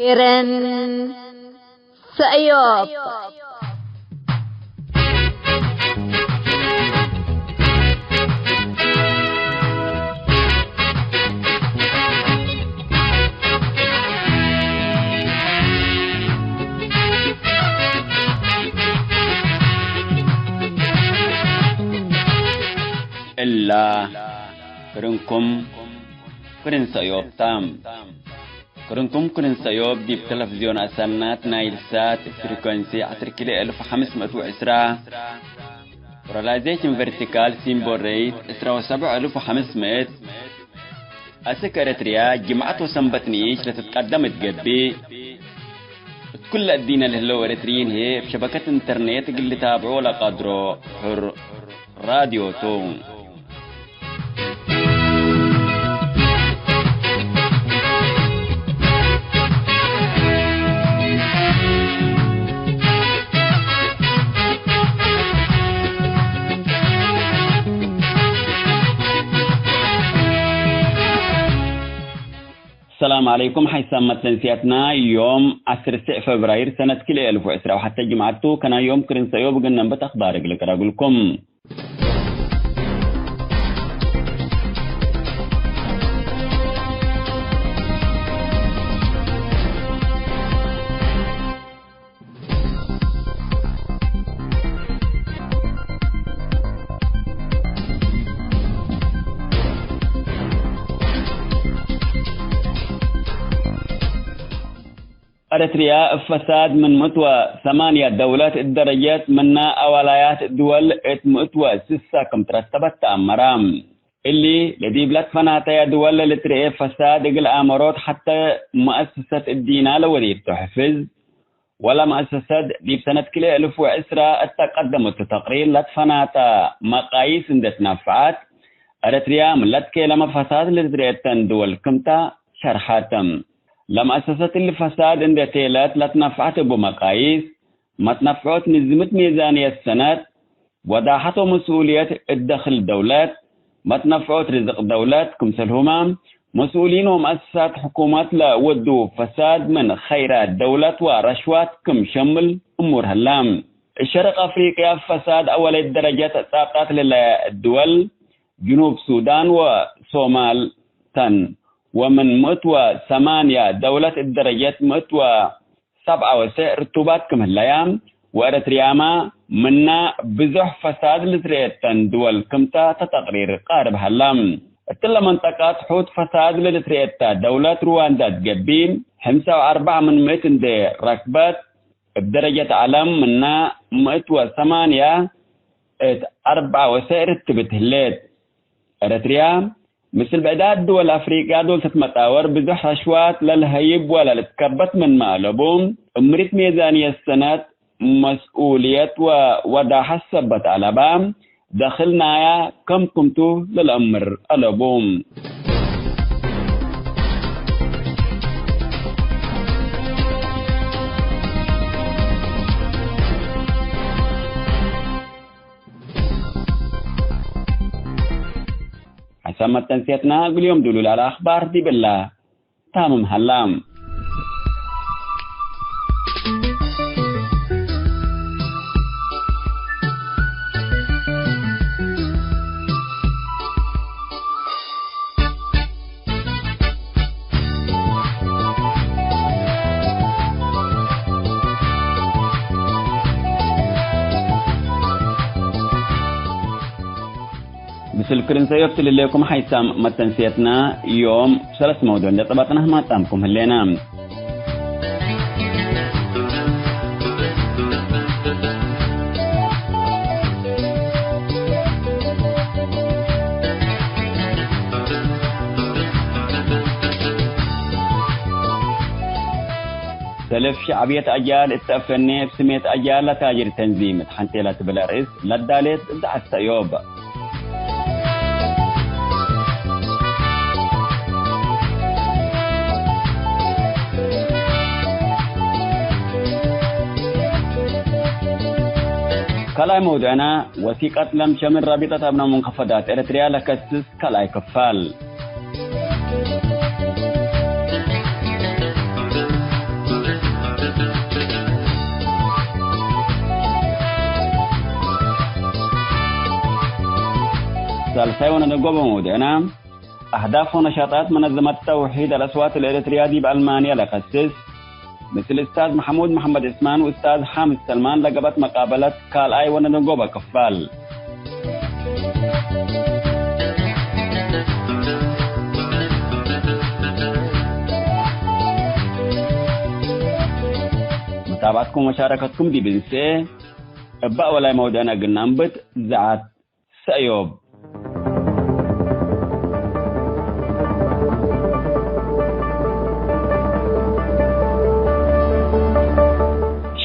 كرن سأيوب إلا كرنكم كرن سأيوب تام كرنكم كرن سأيوب دي بتلفزيون أسنات نايل سات فريكونسي 10510 ورلايزيشن فيرتيكال سيمبول ريت 17500 أسكرتريا جمعة وسنبتنيش لتتقدم تقبي كل الدين اللي هلو اريتريين هي بشبكة انترنت اللي تابعوا لقدرو حر راديو تون السلام عليكم. حيث تنسياتنا يوم 10 فبراير سنة كل 2010 وحتى جمعته كان يوم كرن سيوب قلنا بتخبارك لك رجلكم. أريتريا فساد من متوى 8 دولات الدرجات منا أولايات دول متوى 6 كم ترتبت تأمرام اللي لدي بلاد فناتيا دول لتريه فساد يقل آمرات حتى مؤسسة الدينالة ودي تحفز ولا مؤسسة دي بسنة كل 2010 التقدمت تقرير لتفناتا مقاييس اندت نفعات أريتريا من لتكي لما فساد لتريه دول كمتا شرحاتم لما أسست الفساد عند تيلات لا تنفعت بمقاييس ما تنفعت نزمت ميزانية السنة وضاحته مسؤولية الدخل دولات ما تنفعت رزق دولات كمثلهما مسؤولين ومؤسسات حكومات لا ودوا فساد من خيرات دولات ورشوات كم شمل أمور هلام الشرق أفريقيا فساد أول الدرجات ساقط للدول جنوب السودان وصومال تن ومن متوى 8 دولة الدرجات متوى 7 رطوبات كم هالأيام وأريترياما منا بزح فساد لتريتن دول كمتا تتقرير قارب هالام التلا منطقات حوت فساد لتريتا دولة رواندا تقبين 5 من 100 دي ركبات بدرجة علم منا متوى 8 4 رتبت هلات أريتريا مثل بعداد دول أفريقيا دول تتمتاور بزح رشوات للهيب ولا لتكبت من مالبهم امرت ميزانية السنة مسؤولية ووضع حسبت على بام دخلنا يا كم كنتو للأمر ألبوم حسمت تنسيتنا اليوم دولوا على أخبار دي بالله تامم هلام مثل كرن سيوبت اللي لكم حيثم متنسيتنا يوم 3 موضوع اللي طبقنا ما تامكم هلينا سلف شعبية أجيال التأفني بسمية أجيال لتاجر تنظيم حنتي بلا رئيس لدالت دعت سيوب كلاي موضوعنا وثيقة لم شمل رابطة أبناء منخفضات إريتريا لكسس كلاي كفال الثالثة ونقوم مودنا أهداف ونشاطات منظمة توحيد الأصوات الإريتريادي بألمانيا لخصص مثل أستاذ محمد إسمان وأستاذ حامد سلمان لقبت مقابلة كال آي ونقوم كفال. متابعتكم ومشاركتكم دي بنسي أبقى ولا مودنا قلنا نبت زعات سأيوب.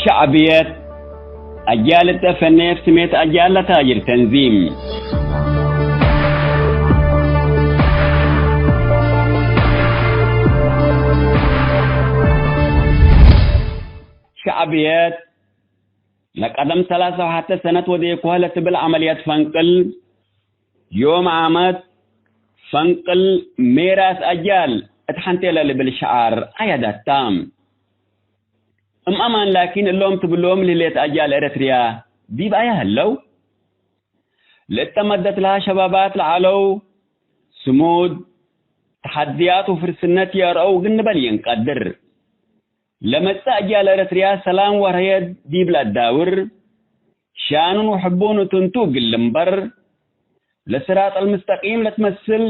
شعبية أجيال التفنيف سميت أجيال تاجر تنظيم. شعبيات لقدم 3 حتى سنة وديكوها لتبل عمليات فنقل يوم عامت فنقل ميراث أجيال اتحنتي للي بالشعار أيادات تام أمان لكن اللوم تبلوم لليت أجيال إريتريا دي بقى هلو لتمدت لها شبابات العلو سمود تحديات وفرسنات يارو قنبل ينقدر لما تأجيال إريتريا سلام ورهيد دي بلا الداور شانون وحبون تنتوق اللمبر لسرات المستقيم لتمثل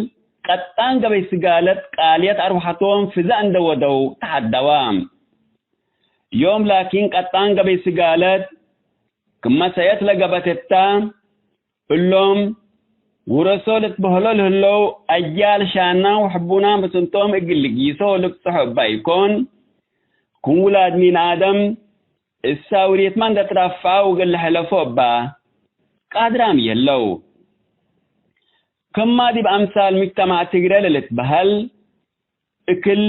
قطان قبي سقالت قاليات أروحتهم في زان دو تحت دوام يوم لكن قطان قبي سقالت كما سيتلقى بتتا اللوم ورسولة بهلول هلو أجيال شانا وحبونا بسنتهم اقل قيسو لك صحب بايكون كون ولاد من آدم الساوريت من تترفع وقل حلفوا با قادرام يلو كما دي بأمثال مجتمع تقرأ لتبهل اكل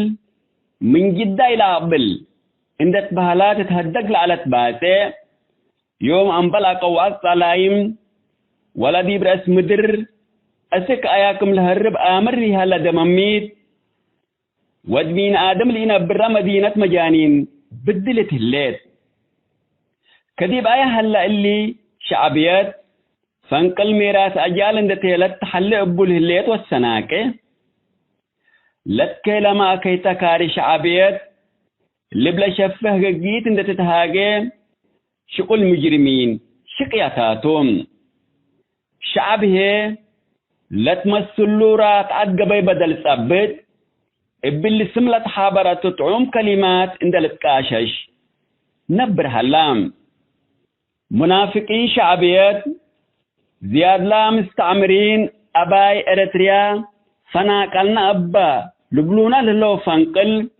من جدا إلى قبل عند تبهلات تهدق على تباتي يوم أنبلا قوات صلايم ولا دي برأس مدر أسك أياكم لهرب آمرها لدمميت ودمين آدم لينا برا مدينة مجانين بدلت الليت كذب آية هلا اللي شعبيات فانقل ميراث أجيال اند تيلت تحل أبول الليت والسناكة لتكي لما كي تكاري شعبيات اللي بلا شفه قيت اند تتهاجي شقل مجرمين شقياتاتهم شعبه لتمثلوا رات عدقبي بدل ثبت باللي سملت حابرة تطعم كلمات عند الكاشش نبر هلام منافقين شعبيات زياد لا مستعمرين أباي إريتريا فناقلنا أبا لبلونا للو فنقل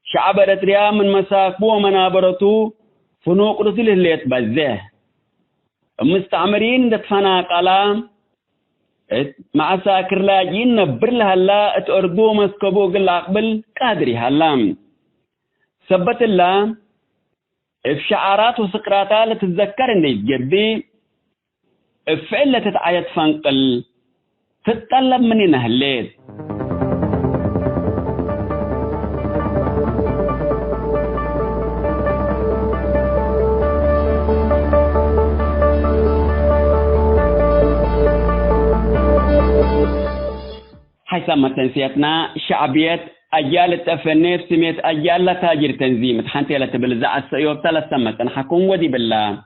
شعب إريتريا من مساكبو ومنابرتو فنوق رسل اللي يتبزه مستعمرين دت فناقلا مع ساكر لاجين نبر لها لا اتأردو مسكبو قل أقبل قادري هلام ثبت الله افشعارات وسقراتها لتتذكر ان يتجدي افعل تتعيد فنقل تتطلب مني نهليت حيثما تنسيتنا شعبية أجيال التفنيف سميت أجيال لتاجر تنظيم تحنتي لتبلزع السيوب 3 سمت نحكم ودي بالله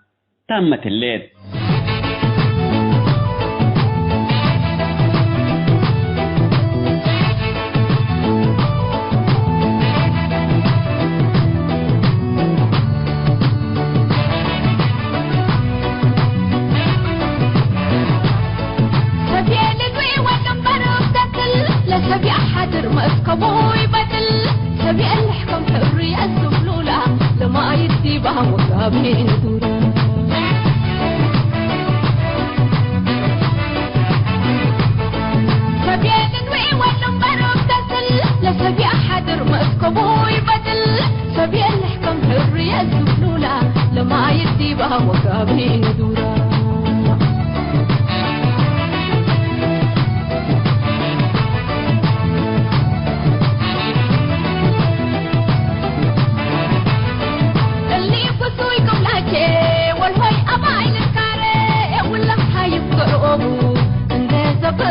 تامت الليل سبي أحد مسكبوي بدل سبي الحكم حرية الزبلولة لما يتيبها مقابين دورا سبي ندوي والنمبر بتسل لسبي أحد مسكبوي بدل سبي الحكم حرية الزبلولة لما يتيبها مقابين دورا والهي أباين الكاري ولا حيبقربو إن زبر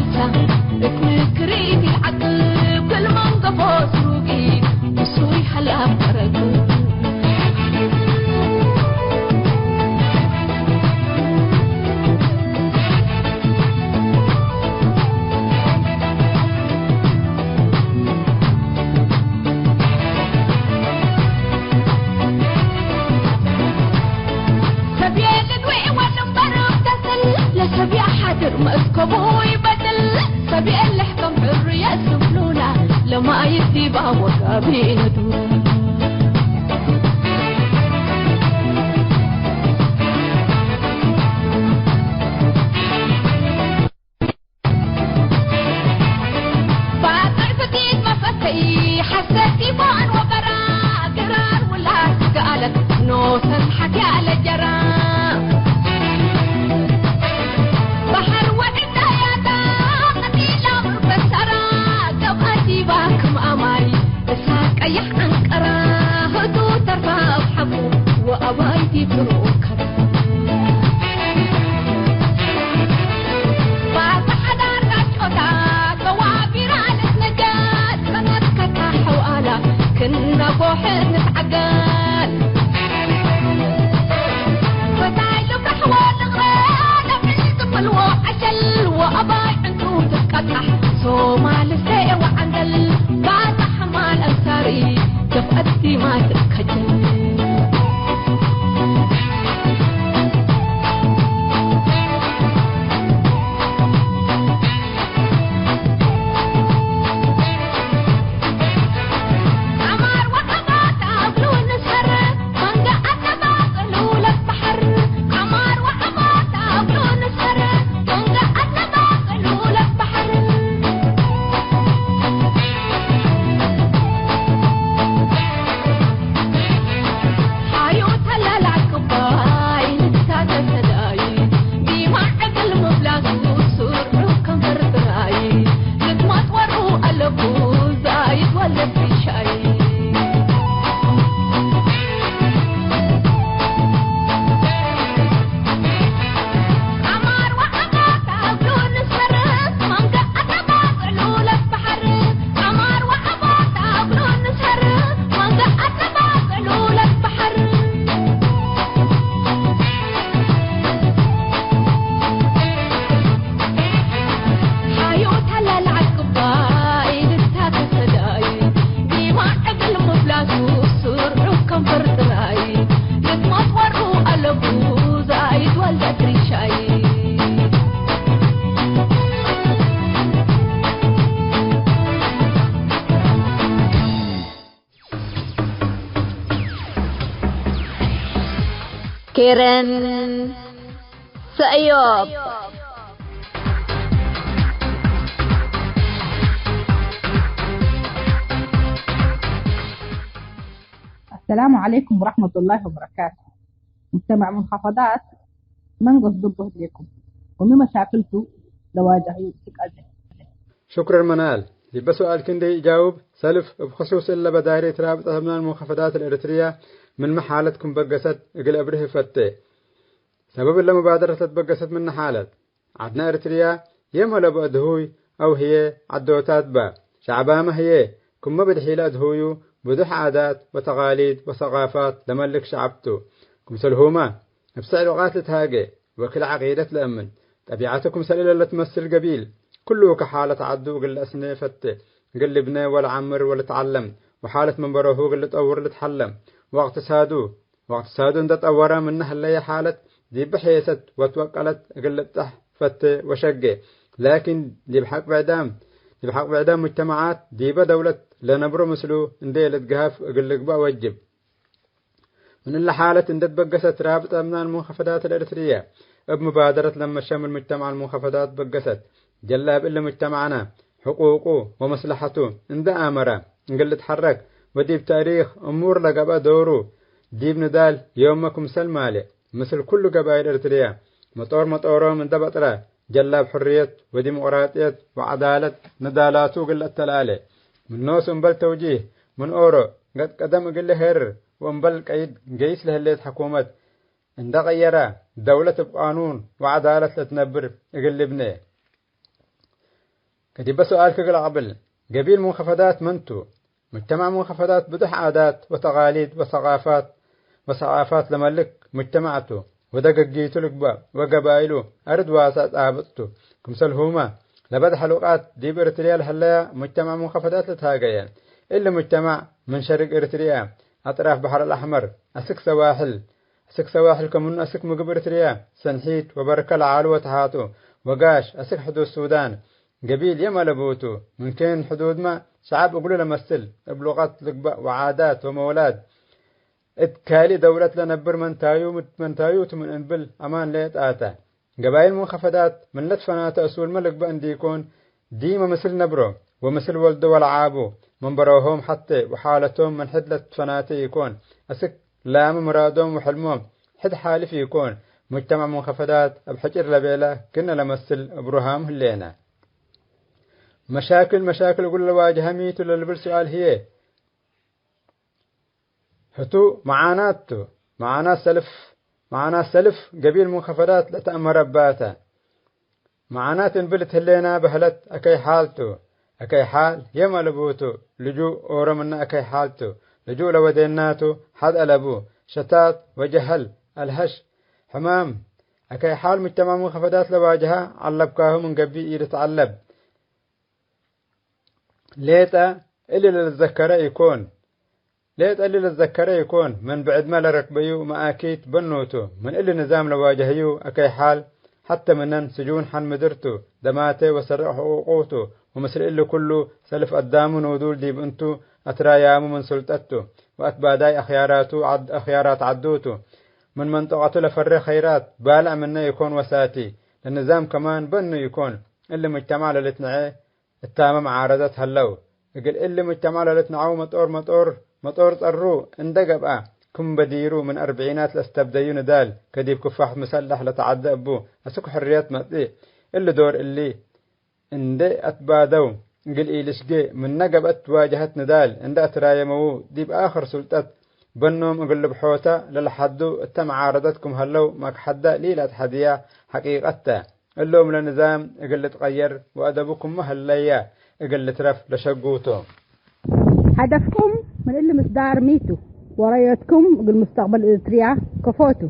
ملسا اتنكريتي العقل كل من قفو سروقي بسوري حلا فرقو سبي حاضر مسكبو يبدل سبي اللي حكم حرية سفلونا لما يدي باوكا بيندو فاطر فتيت مفتي حسيتي بان قرار ولا قالت نوصل حكي على جرام بحر وإداياتا قتيلة مربسرة قبهتي باكم أماي بساك أيح أنكرا هدو ترفع بحبو وأبايتي بروكر باصح دار قشوتا كوابير على سنجات سنت كتاح وآلا كنا بوحد نتعقال فتايلو بحوال وعجل وأباي عنده تتقطع صومال السيء وعندل بعد حمال أنصاري دفأتي ما تتخجل عمار وحبات أبلو نسهر منقع أتباق لولك بحر عمار وحبات أبلو نسهر كيرن سأيوب السلام عليكم ورحمة الله وبركاته. مجتمع منخفضات منقص ضبه لكم ومن مشاكلته لواجهه تقدم. شكرا منال. يبقى سؤال كندي يجاوب سلف بخصوص إلا بدايرة رابطة من المنخفضات الإريترية من محالتكم بقست اقل أبره فتة سبب إلا مبادرة بقست من حالت عدنا إريتريا يمهل بأدهوي أو هي عدوتات با شعبها ما هي كم ما بدحيل أدهويو بدح عادات وتقاليد وثقافات لملك شعبتو كم سلهوما بسعر قاتلت هاجي وكل عقيدة الأمن طبيعتكم سليلة لا تمثل قبيل كله كحالة عدو قل أسنة فتة قل ابنه ولا عمر ولا تعلم وحالة من بره قل تطور لتحلم وقت سادو اندت تطورا منها اللي حالة دي بحيثت وتوكلت قل تح فتة وشقة لكن دي بحق بعدام مجتمعات دي بدولة لنبرو مسلو انديلت قهاف قل قبا وجب من اللي حالة اندت بقست رابطة من المنخفضات الإريترية بمبادرة لما شمل مجتمع المنخفضات بقست جلاب إلا مجتمعنا حقوقه ومصلحته عند آمرة نقل تحرك وديب تاريخ أمور لقبا دورو ديب ندال يومكم سلمالي مثل كل قبائل إريتريا مطوره من دبطرة جلاب حرية وديمقراطية وعدالة ندالاته قل التلالي من نوس انبل توجيه من أورو قد قدم قل هير وانبل قيد قيس لهليت حكومة عند غيرا دولة بقانون وعدالة لتنبر قل ابنه كدي سؤال كقل قبل قبيل منخفضات منتو مجتمع منخفضات بدح عادات وتقاليد وثقافات لملك مجتمعته ودققيتو لقبا وقبائلو أرد واسات آبطتو كمسل هما لبدح حلوقات ديب إرتريا الحلايا مجتمع منخفضات لتهاقيا إلا مجتمع من شرق إرتريا أطراف بحر الأحمر أسك سواحل كمون أسك مقب إرتريا سنحيت وبركة العالو وتهاتو وقاش أسك حدود السودان قبيل يما لبوتو ممكن حدود ما شعب أقول لمثل بلغات لقبا وعادات ومولاد اتكالي دولة لنبر من تايو من انبل امان ليت آتا قبائل منخفضات من لتفنات أسول ملك بأن ديكون ديما مثل نبرو ومثل ولد والعابو من بروهم حتى وحالتهم من حد لتفنات يكون أسك لام مرادهم وحلمهم حد حالف يكون مجتمع منخفضات بحجر لبيلة كنا لمثل بروهام هلينا مشاكل قول لواجه ميتو للبر سؤال هي هتو معانا سلف قبيل منخفضات لتأمر باتا معانات انبلت هلينا بهلت أكي حال يما لبوتو لجو أورمنا أكي حالتو لجو لوديناتو حد ألبو شتات وجهل الهش حمام أكي حال مجتمع منخفضات لواجهة علبكاه من قبي إيرت علب ليتا اللي للذكرة يكون من بعد ما لركبيو ما أكيد بنوتو من اللي نظام لواجهيو أكي حال حتى منن سجون حن مدرتو دماتي وسرع حقوقوتو ومثل اللي كله سلف قدامو نودول ديب انتو أترايامو من سلطتو وأتباداي أخيارات عدوتو من منطقته لفر خيرات بالع منه يكون وساتي النظام كمان بنو يكون اللي مجتمع للتنعي التامة معارضات هلو يقول اللي مجتمع للتنعو مطور طرو اندقب كم بديرو من أربعينات لاستبديون دال كديب كفاح مسلح لتعدى أبو أسوك حريات مطيء اللي دور اللي اندي أتبادو قل إيلشقي من نقبت واجهت ندال اندي أترايمو ديب آخر سلطات بنوم اقلب حوتا للحدو التم عارضتكم هلو ماك حدا ليلة حديا حقيقتا اللوم لنظام اقل تغير وأدبكم مهليا اقل ترف لشقوتو هدفكم من اللي مصدار ميتو ورأيتكم بالمستقبل إريتريا كفوتو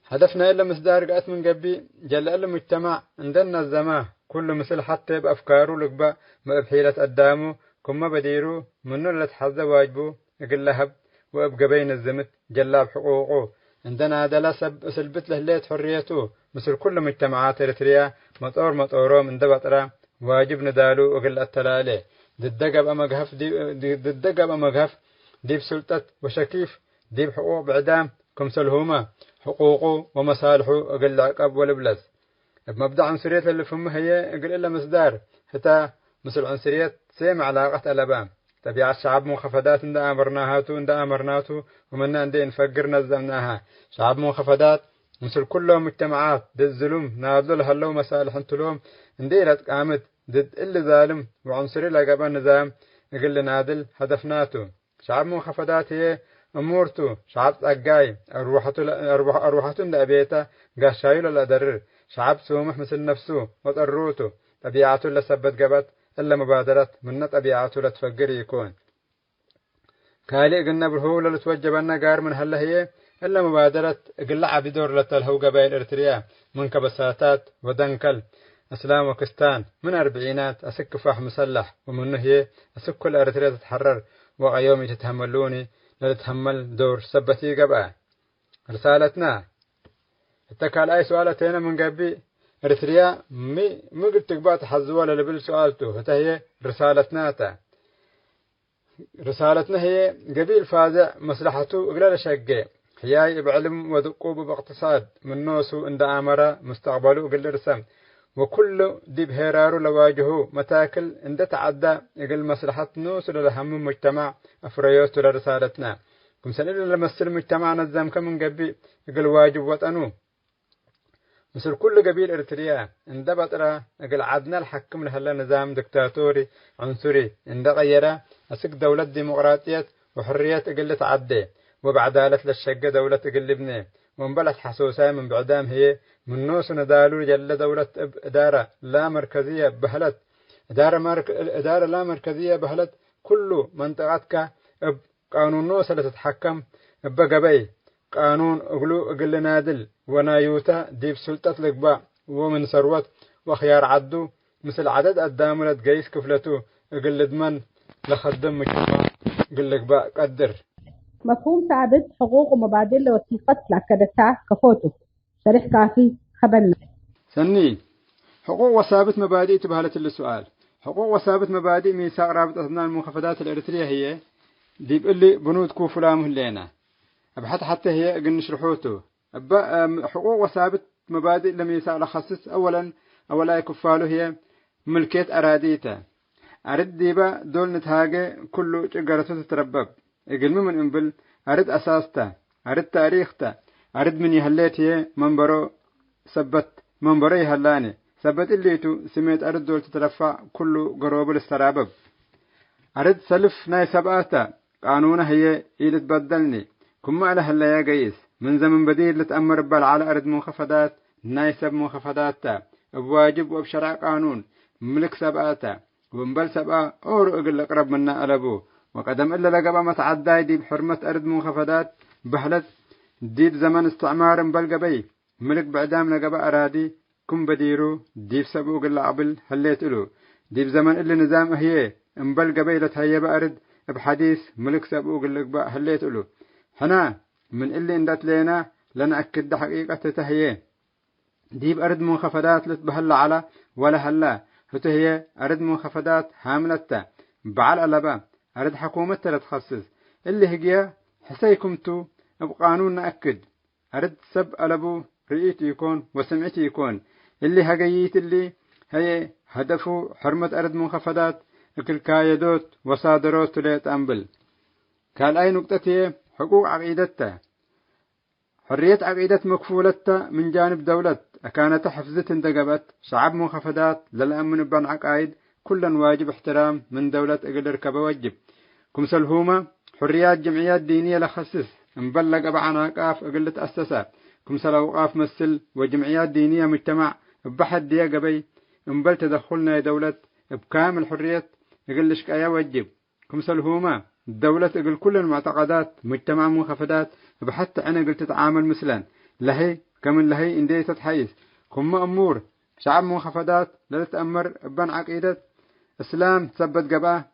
هدفنا إلا مصدار قات من قبي جل إلا مجتمع عندنا الزمان كل مثل حتى بأفكاره لقبا ما بحيلة قدامه كم ما بديرو منو اللي تحظى واجبه اقل لهب وابقى بين الزمت جلاب حقوقه عندنا هذا سلبت له ليت حريته مثل كل مجتمعات إريتريا مطورهم من دبطرة واجب ندالو وقل التلالي ددقب أمقهف ديب سلطة وشكيف ديب حقوق بعدام كمسلهما حقوقه ومصالحه وقل عقب والبلس بمبدأ عنصرية اللي فهمها هي قل إلا مصدار حتى مثل عنصرية سيم علاقة الأبام طبيعة الشعب منخفضات عند أمرناته ومنا عندي نفقر نظمناها شعب منخفضات مثل كلهم مجتمعات ضد الظلم نادلوا لهلو مصالح انتلهم عندي قامت ضد اللي ظالم وعنصري لقبا نظام يقل نادل هدفناته شعب منخفضات هي أمورته شعب أقاي أروحته لأبيته قاشايو للأدرر شعب سومح مثل نفسه وطروته طبيعته لسبت قبت إلا مبادرة من طبيعته لتفقر يكون كالي قلنا برهو لتوجبنا قار من هلا هي إلا مبادرة قلع بدور لتلهو قبائل إريتريا من كبساتات ودنكل أسلام وكستان من أربعينات أسك فاح مسلح ومنه هي أسك كل إريتريا تتحرر وغيومي تتحملوني لتتحمل دور سبتي قبائل رسالتنا اتكال أي سؤالتين من قبي إريتريا مي قلت تقبع تحزوا للبل سؤالته هي رسالتنا هي قبيل فازع مصلحته إقلال شقه حياي بعلم ودقوب باقتصاد من نوسو عند آمرة مستقبله قل رسم وكل دي بهرارو لواجهه متاكل عند تعدى يقل مصلحة نوسو للهم مجتمع أفريوستو لرسالتنا كم سنة لمسل مجتمع نظام كمن قبي يقل واجب وطنو مثل كل قبيل إريتريا عند بطرة يقل عدنا الحكم لهلا نظام دكتاتوري عنصري عند غيره أسك دولة ديمقراطية وحرية يقل تعدي وبعدالة للشقة دولة تقل ابنه وانبلت حسوسها من بعدام هي من نوس ندالو جل دولة إدارة لا مركزية بهلت إدارة لا مركزية بهلت كل منطقتك قانون سلة تتحكم بقبي قانون أقلو أقل نادل ونايوتا ديب سلطة لقباء ومن ثروت وخيار عدو مثل عدد الداملة قيس كفلتو أقل دمن لخدم مجتمع أقل لقباء قدر مفهوم ثابت حقوق ومبادئ لوثيقة لأكدتها كفوتو شريح كافي خبرنا سني حقوق وثابت مبادئ تبهلت السؤال حقوق وثابت مبادئ ميثاق رابطة أبناء المنخفضات الإريترية هي ديب اللي بنود كوفلام هلينا أبحث حتى هي قلنا شرحوته حقوق وثابت مبادئ لم يسأل خصص أولا كفاله هي ملكية أراديته أرد ديبا دول نتهاجة كله جرته تتربب يقل من إنبل أرد أساسته أرد تاريخته أرد من يهليت هي منبرو ثبت منبرو يهلاني ثبت الليتو سميت أرد دول تترفع كله قروب الاسترابب أرد سلف ناي سبقاته قانونه هي إيد تبدلني كم على هلا يا قيس من زمن بديل لتأمر بال على أرد منخفضات نايسب منخفضاتا بواجب وبشرع قانون ملك سبقاتا ومبل سبقا أور أقل أقرب منا ألبو وقدم إلا لقبا متعدى دي بحرمة أرد منخفضات بحلت ديب زمن استعمار مبل قبي ملك بعدام لقبا أرادي كم بديرو ديب سبقو قل عبل هليت إلو ديب زمن إلا نظام هي مبل قبي لتهيب أرد بحديث ملك سبقو قل لقبا هليت إلو هنا من اللي اندت لنا لنأكد حقيقة تهيه ديب أرد منخفضات لتبهل على ولا هلا فتهيه أرد منخفضات حاملته بعل ألبا أرد حكومة تتخصص اللي هجيا حسيكمتو بقانون نأكد أرد سب ألبو رئيتي يكون وسمعتي يكون اللي هجيت اللي هي هدفه حرمة أرد منخفضات كل كايدوت وصادروت ليت أنبل قال أي نقطة حقوق عقيدته حرية عقيدة مكفولته من جانب دولة أكانت حفظة انتقبت شعب منخفضات للأمن بان عقائد كلا واجب احترام من دولة أقدر كبوجب كمسل هما حريات جمعيات دينية لخصص مبلغ بعن عقاف أقل تأسسا كمسل أوقاف مسل وجمعيات دينية مجتمع بحد دي قبي مبل تدخلنا دولة بكامل حرية أقل شكايا وجب كمسل هما الدولة تقول كل المعتقدات مجتمع منخفضات بحتى أنا قلت تتعامل مثلا لهي كمن لهي إندية تتحيز كم أمور شعب منخفضات لا تتأمر بان عقيدة إسلام تثبت قباه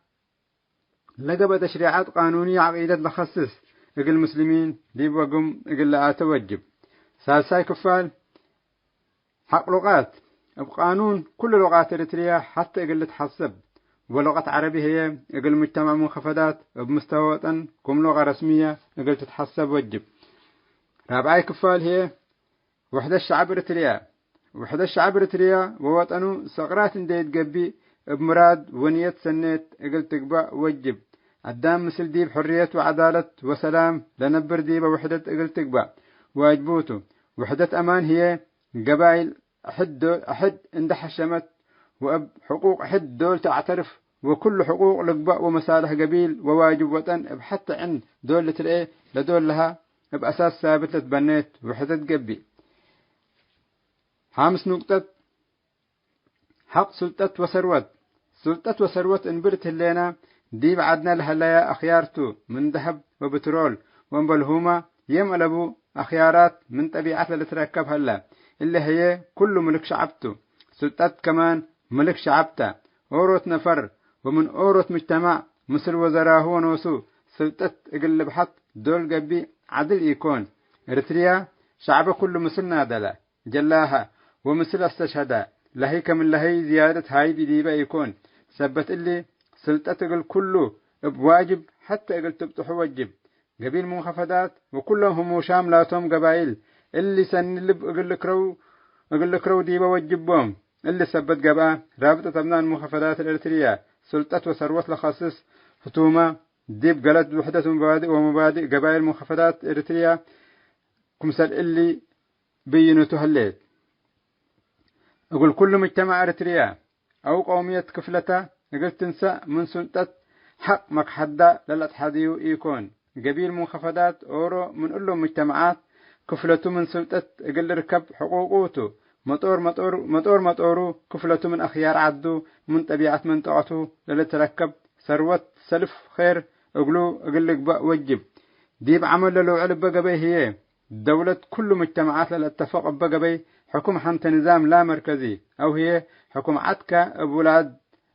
لقب تشريعات قانونية عقيدة لخصص إقل المسلمين ديب وقم إقل لا توجب سالساي كفال حق لغات بقانون كل لغات إريتريا حتى إقل تحسب ولغة عربية هي إقل مجتمع منخفضات بمستوى وطن كم لغة رسمية إقل تتحسب وجب رابعي كفال هي وحدة الشعب إريتريا وحدة الشعب إريتريا ووطنه صغرات ديت قبي بمراد ونية سنة إقل تقبع وجب قدام مثل ديب حرية وعدالة وسلام لنبر ديب وحدة إقل تقبع واجبوته وحدة أمان هي قبائل أحد اندح الشمت وأب حقوق أحد دول تعترف وكل حقوق لقباء ومصالح قبيل وواجب وطن بحتى عند دولة الإيه لدول لها بأساس ثابت لتبنيت وحدة قبي خامس نقطة حق سلطة وثروت سلطة وثروت انبرت لنا دي بعدنا لهلا أخيارتو من ذهب وبترول وانبلهما يملبو أخيارات من طبيعة لتركب هلا اللي هي كل ملك شعبته سلطة كمان ملك شعبته أوروت نفر ومن أوروت مجتمع مثل وزراه ونوسو سلطة اقل بحط دول قبي عدل يكون إريتريا شعب كل مثل نادلة جلاها ومثل استشهدا لهي كمن لهي زيادة هاي بديبا يكون ثبت اللي سلطة اقل كله بواجب حتى اقل تبطح وجب قبيل منخفضات وكلهم هم شاملاتهم قبائل اللي سنلب اقل لكرو ديبا وجبهم اللي ثبت قبا رابطة أبناء المنخفضات الإريترية سلطة وثروت لخصص حتومة ديب قلت وحدة مبادئ ومبادئ قبائل منخفضات إريترية كمثال اللي بينوا تهليت أقول كل مجتمع إريتريا أو قومية كفلته أقول تنسى من سلطة حق مكحدة للأتحاديو يكون قبيل منخفضات أورو من كل مجتمعات كفلته من سلطة أقل ركب حقوقوته مطورو كفلته من أخيار عدو من طبيعة منطقته للتركب ثروة سلف خير أقلق بقى وجب ديب عمل له علب بقى هي دولة كل مجتمعات للاتفاق بقى حكم حنت نظام لا مركزي أو هي حكم عتكة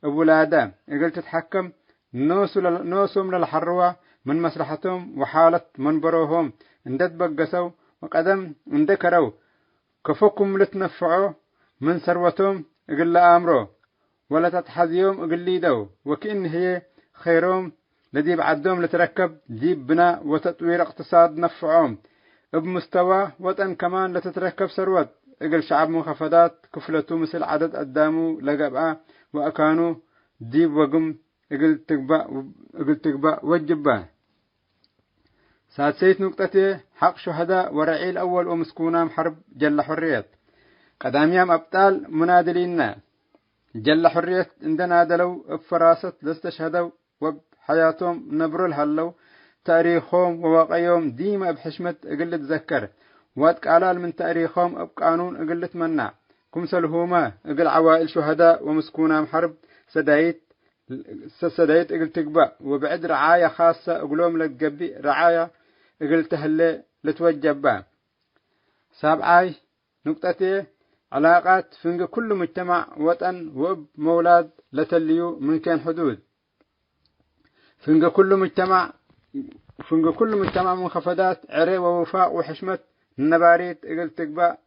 أبولادا قلت تتحكم نوسم للحروة من مصلحتهم وحالة منبروهم اندت بقسوا وقدم اندكروا كفوكم لتنفعوا من ثروتهم اقل امره ولا تتحذيهم اقل يدو وكأن هي خيرهم لدي بعدهم لتركب جيب بناء وتطوير اقتصاد نفعهم بمستوى وطن كمان لتتركب ثروت اقل شعب منخفضات كفلته مثل عدد قدامه لقبقى وأكانوا ديب وقم اقل تقبأ وجبا سادسيت نقطتي حق شهداء ورعي الأول ومسكونام حرب جل حرية قداميام أبطال منادلين جل حرية عندنا دلو بفراسة لاستشهدوا وبحياتهم نبروا الهلو تاريخهم وواقعهم ديما بحشمة اقل تذكر واتقالال من تاريخهم بقانون اقل تمنع كمسلهما اقل عوائل شهداء ومسكونام حرب سدايت اقل تقبأ وبعد رعاية خاصة اقلوم لتقبي رعاية اقل تهلي لتوجبا سابعاي نقطتي علاقات فنق كل مجتمع وطن واب مولاد لتليو من كان حدود فنق كل مجتمع منخفضات عري ووفاء وحشمة النباريت اقل تقبأ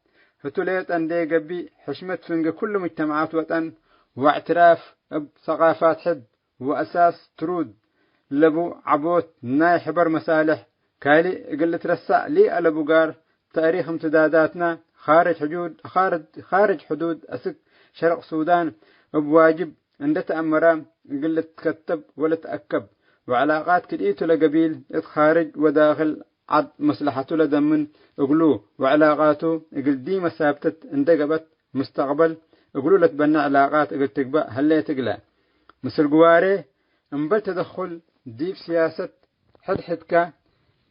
فتوليت اندي قبي حشمة فنق كل مجتمعات وطن واعتراف بثقافات حد وأساس ترود لبو عبوت ناي حبر مصالح كالي قل ترسع لي ألبو قار تاريخ امتداداتنا خارج حدود أسك شرق سودان بواجب عند تأمران قل تكتب ولا تأكب وعلاقات كديتو لقبيل خارج وداخل عد مصلحته لدمن اقلو وعلاقاته اقل ديما ثابتت اندقبت مستقبل اقلو لتبنى علاقات اقل تقبأ هل تقلع مثل قواري انبل تدخل ديب سياسة حدحدك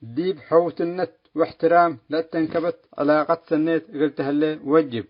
ديب حوت النت واحترام لا تنكبت علاقات سنيت قلت هل وجب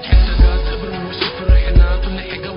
حتى قاد ابن وشفر حنات ونحقا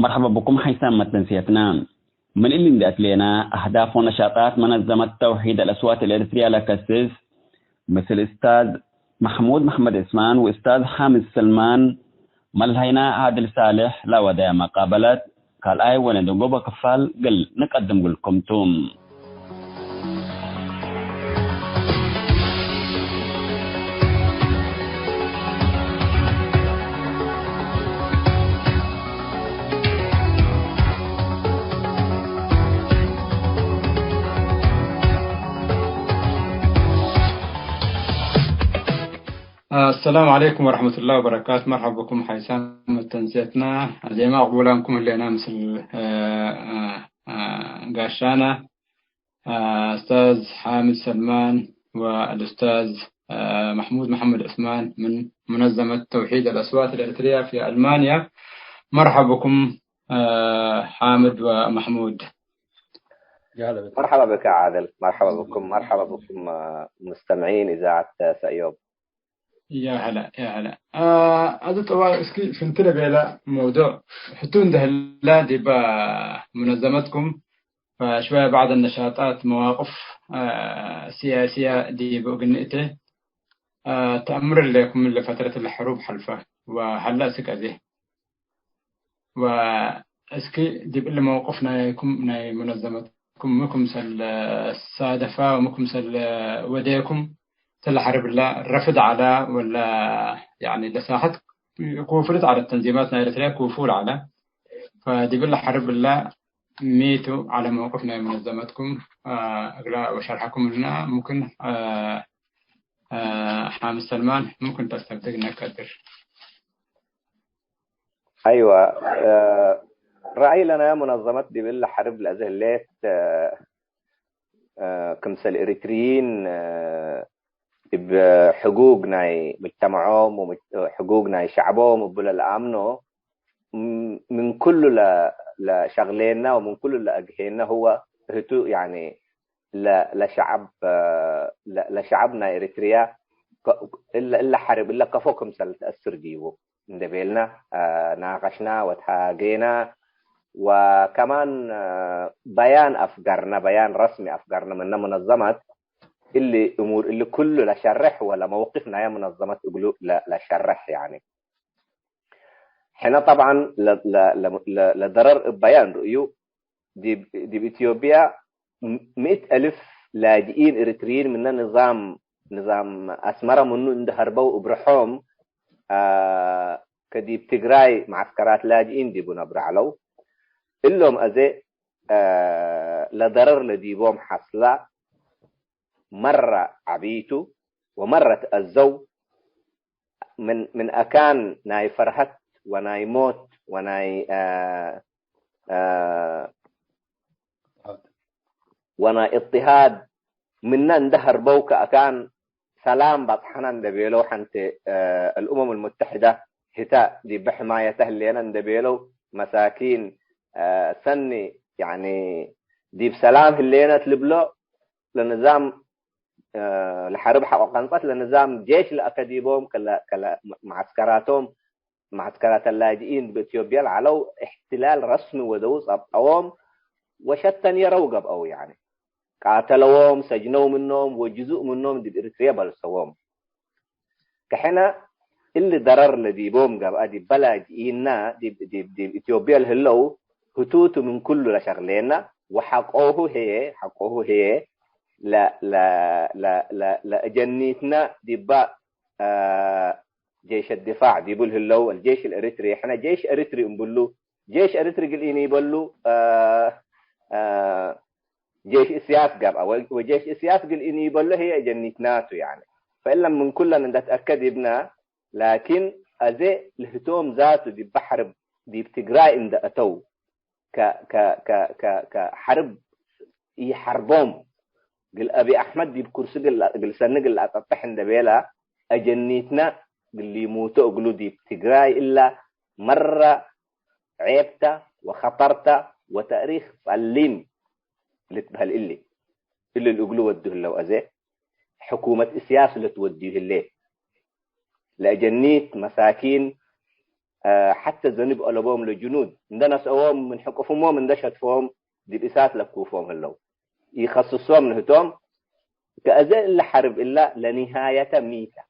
مرحبا بكم حيثما تنسيتنا. من اللي ندأت لنا أهداف ونشاطات منظمة توحيد الأصوات الإريترية لكسس مثل أستاذ محمد إسمان وأستاذ حامد سلمان ملهينا عادل صالح لا وداع مقابلات قال أي وندنقوبة كفال قل نقدم لكم توم. السلام عليكم ورحمة الله وبركاته. مرحبا بكم حيثما تنسيتنا زي ما أقولانكم اللي أنا مثل قاشانا أستاذ حامد سلمان والأستاذ محمد عثمان من منظمة توحيد الأصوات الإريترية في ألمانيا. مرحبا بكم حامد ومحمود. مرحبا بك عادل. مرحبا بكم مستمعين إذاعة سأيوب. يا هلا يا هلا. هذا طبعا اسكي فنتنا بلا موضوع حتون ده لا دي منظمتكم فشوية بعض النشاطات مواقف سياسية دي بقنيته تأمر لكم لفترة الحروب حلفة وهلا سكازه واسكي دي بلا موقفنا يكم ناي منظمتكم مكم سل الصادفة ومكم سل وديكم تلحرب الله الرفض على ولا يعني لساحت كوفرت على التنظيمات الإريترية كوفول على فدي بالله حرب الله ميتوا على موقفنا منظمتكم أقرأ وشرحكم لنا ممكن حامد سلمان ممكن تستبدلنا كدر. أيوة رأي لنا منظمة دي بالله حرب الأزهلات كمثل الإريتريين بحقوقنا مجتمعهم وحقوقنا شعبهم وبلا الأمن من كل لشغلنا ومن كل لأجهنا هو يعني لشعبنا إريتريا إلا حرب إلا كفوكم تأثر ديو ندبلنا ناقشنا وتهاجينا وكمان بيان رسمي أفكارنا من منظمات اللي امور اللي كله لا شرح ولا موقفنا يا منظمه يقولوا لا شرح يعني احنا طبعا لضرر بيان رؤيو دي باثيوبيا 100,000 لاجئين اريتريين من نظام اسمره منو اندهربوا وبرحوم كدي بتجراي معسكرات لاجئين دي بنبرعلو اللهم ازي لضرر لديبوم حصلا مرة عبيتو ومرة تأذوا من أكان ناي فرحت وناي موت وناي وناي اضطهاد منا اندهر بوك أكان سلام بطحنا ندبيلو حنت الأمم المتحدة هتا دي بحمايته اللي أنا ندبيلو مساكين سني يعني دي بسلام اللي أنا تلبلو لنظام لحرب حقوقات لنظام جيش الأكاديميوم كلا معسكرات اللاجئين بإثيوبيا على احتلال رسمي ودوس أبقوهم وشتن يروقب أو يعني قاتلوهم سجنوا منهم وجزء منهم دي بإريتريا بلسوهم كحنا اللي ضرر لديبوم قاب أدي بلاجئينا دي إثيوبيا الهلو هتوتو من كل لشغلينا وحقوه هي لا جنيتنا دبا جيش الدفاع دي بقول هلو الجيش الاريتري احنا جيش اريتري نقول جيش اريتري قال اني يقول جيش اسياس قال وجيش اسياس قال اني يقول هي جنيتناته يعني فإلا من كلنا نتاكد ابنا لكن ازي الهتوم ذاته دي بحرب دي بتجراي ان اتو ك ك ك ك كحرب يحربهم قال أبي أحمد دي بكرسي قال سنة قال أتطحن دبيلا أجنيتنا قال لي موتو قلو دي بتقراي إلا مرة عيبتا وخطرتا وتاريخ فالين اللي تبهل اللي قلو وديه اللو أزي حكومة السياسة اللي توديه اللي لأجنيت مساكين حتى ذنب قلبهم لجنود عندنا سوام من حقفهم من دشتفهم دي بإسات لكوفهم هلو يخصصوهم من هتوم كأزل اللي حرب إلا لنهاية ميتة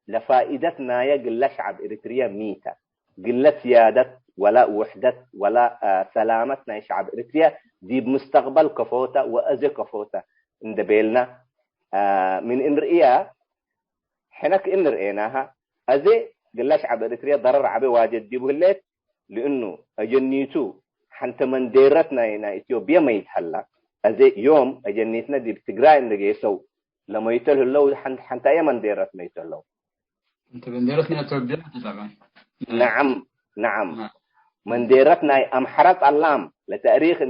لفائدة نايا قلة شعب إريتريا ميتة قلة سيادة ولا وحدة ولا سلامة نايا شعب إريتريا دي بمستقبل كفوتة وأزي كفوتة اندبيلنا من إنرئيها حنك إنرئيناها أزي قلة شعب إريتريا ضرر عبي واجد دي بهلت لأنه أجنيتو حنت من ديرتنا هنا إثيوبيا ما يتحلى أزي يوم أجنيتنا دي بتقرأ إنك يسو لما يتلهلو حنت أي من ديرتنا يتلهلو أنت من ديرتنا إثيوبيا طبعا. نعم من ديرتنا أمحرت اللام لتاريخ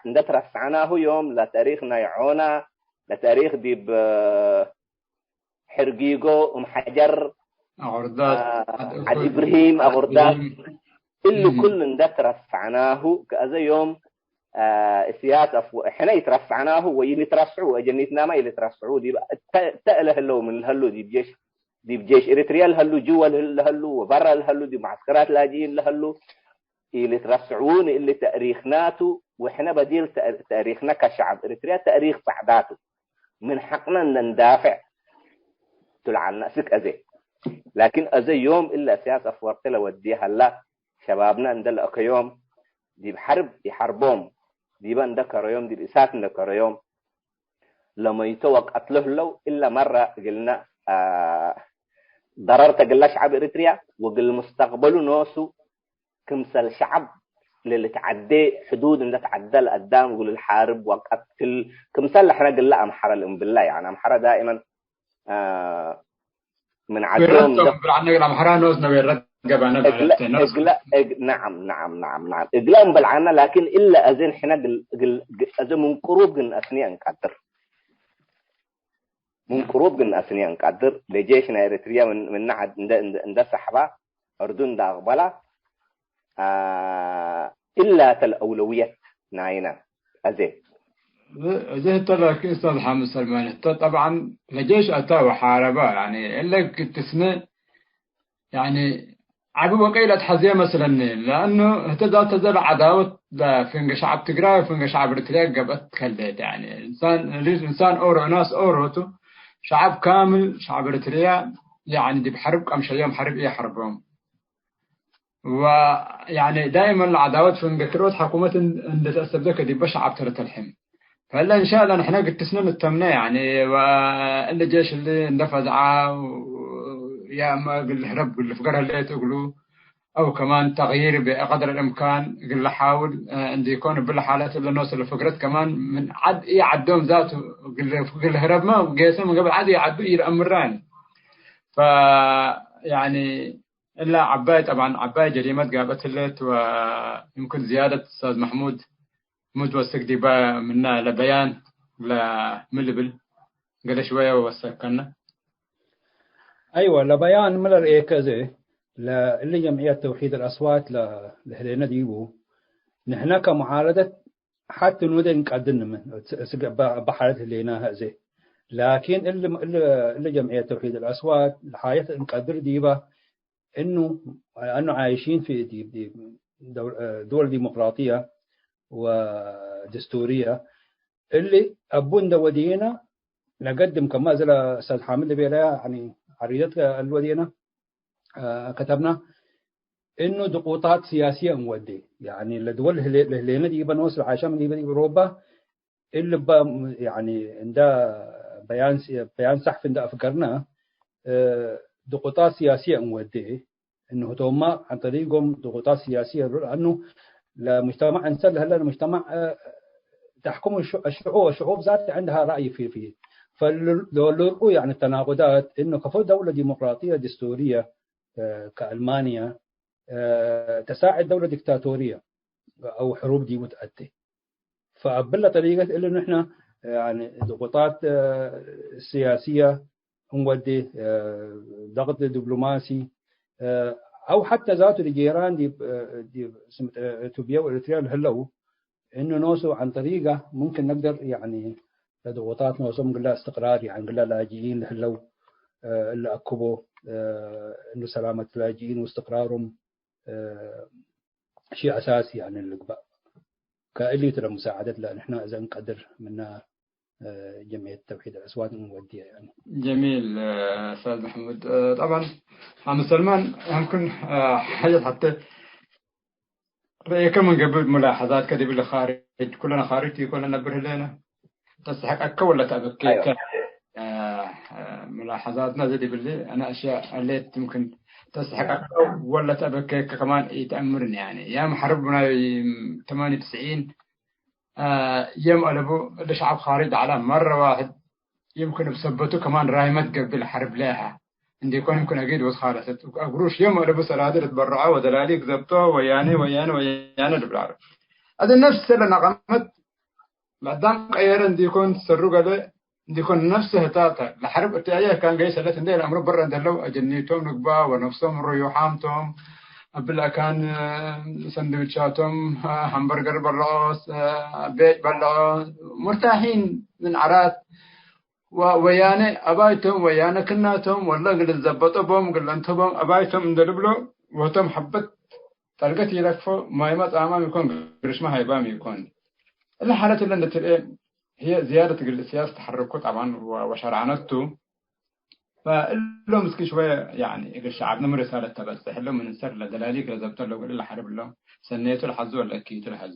اندت رسعناه يوم لتاريخنا يعونا لتاريخ دي حرقيقو حجر أغردات عد إبراهيم أغردات اللي كل اندت رسعناه كأذا يوم سياسة إحنا يترسعناه ويلي ترسعوا أجنيتنا ما يلي ترسعوا دي تأله اللو من الهلو دي بجيش إريتريا الهلو جوا الهلو وبرا الهلو دي معسكرات لاجئين الهلو اللي ترسعون اللي تاريخناته وإحنا بديل تاريخنا كشعب إريتريا تاريخ صعداته من حقنا أن ندافع تلعن نفسك أزي لكن أزي يوم إلا سياسة فورتلا وديها لا شبابنا عندنا أكيوم دي بحرب يحاربهم دي بندكر يوم دي بإسات ندكر يوم لما يتوق قتله لو إلا مرة قلنا ضررت قل شعب إريتريا وقل مستقبله نوسو كمثل شعب اللي تعدي حدود اللي تعدى القدام وقل الحارب وقتل كمثل احنا قلنا أمحرة الأم بالله يعني أمحرة دائما من عدوهم الأمحرة نوسنا بيرد نعم إقلام بالعنا لكن إلا أزين حنا أزين من قروب قلنا أثنيا نقدر من قروب قلنا أثنيا نقدر لجيشنا إريتريا من نعد عند سحبة أردن دا أغبلا إلا الأولويات ناينا أزين زي طلع أستاذ حامد سلمان طبعا لجيش أتى وحاربة يعني إلا كنت سنة يعني عبوا قيلة حزية مثلا لأنه تزال عداوة فين شعب تقرأ وفين شعب إريتريا قبت خليت يعني إنسان أورو ناس أوروتو شعب كامل شعب إريتريا يعني دي بحرب كم شيء يوم حرب إيه حربهم ويعني دائما العداوات في انجلترا حكومة عند تأسف دي بشعب ترى تلحم فإلا إن شاء الله نحن قد تسنن التمنى يعني واللي جيش اللي اندفع يا ما قل هرب قل فقرها اللي تقولوا أو كمان تغيير بقدر الإمكان قل حاول عندي يكون بالحالات اللي نوصل لفقرات كمان من عد يعدهم ذاته قل هرب ما قيسهم من قبل عد يعدوا يأمران يعني إلا عباية طبعا عباية جريمة قابت الليت ويمكن زيادة أستاذ محمود متوسك دي بقى منا لبيان لملبل قال شوية ووسكنا أيوة لبيان ملر إيه كذا اللي جمعية توحيد الأصوات لهلينا ديبو نحن كمعارضة حتى نودي نقدرنا من بحالة اللينا هذه لكن اللي جمعية توحيد الأصوات الحياة نقدر ديبا إنه عايشين في دول ديمقراطية ودستورية اللي أبونا ودينا نقدم كما زال أستاذ حامد بيلا يعني عريضة الودينا كتبنا إنه ضغوطات سياسية مودي يعني الدول اللي ندي بنوصل عشان دي بأوروبا اللي يعني عنده بيان صحفي عنده أفكارنا ضغوطات سياسية مودي إنه توما عن طريقهم ضغوطات سياسية لأنه لمجتمع إنسان هلا المجتمع تحكم الشعوب ذات عندها رأي فيه فلو يعني التناقضات إنه كفو دولة ديمقراطية دستورية كألمانيا تساعد دولة ديكتاتورية أو حروب دي متأتي فبلا طريقة إلا نحن يعني ضغوطات سياسية نودي ضغط دبلوماسي أو حتى ذات الجيران دي إثيوبيا وإريتريا هلو إنه نوصل عن طريقة ممكن نقدر يعني ضغوطات نوصل نقول لها استقرار يعني نقول لها لاجئين هلو اللي أكبوا إنه سلامة اللاجئين واستقرارهم شيء أساسي يعني اللقبة كألي ترى مساعدة لأن إحنا إذا نقدر منا جمعية توحيد الأصوات نوديها يعني. جميل أستاذ محمود. طبعا عم سلمان يمكن حاجة حتى رأيك من قبل ملاحظات كده بالخارج كلنا خارجي كلنا نبره لنا تستحق أكا ولا تأبكي أيوة. ملاحظاتنا زي باللي أنا أشياء اللي ممكن تستحق أكا ولا تأبكي كمان يتأمرني يعني يا محربنا 98 يوم ألبو الشعب خارج على مرة واحد يمكن بسبته كمان رايمت قبل حرب لها عندي يكون يمكن أكيد وصخارة أقروش يوم ألبو سرادر تبرعوا ودلاليك زبطوا ويانا بالعرب هذا نفس اللي نقمت بعدام غير عندي يكون سرقة له عندي يكون نفسه تاتا الحرب التأية كان جاي سلة عندي الأمر برا دلو أجنيتهم نقبا ونفسهم ريوحامتهم قبل كان سندويتشاتهم همبرجر بالراس بيت بالراس مرتاحين من عرات ويانا أبايتهم ويانا كناتهم والله قل الزبط أبهم قل أنتبهم أبايتهم ندلبلو وتم حبت تلقتي لكفو ما يمت أمام يكون قرش ما هيبام يكون الحالة اللي نتلقى هي زيادة السياسة تحركه طبعا وشرعنته فلو مسكين شوية يعني الشعب نمر رسالة تبس حلو من السر لدلاليك لزبط له قل له حرب له سنيته الحظ ولا أكيد الحظ.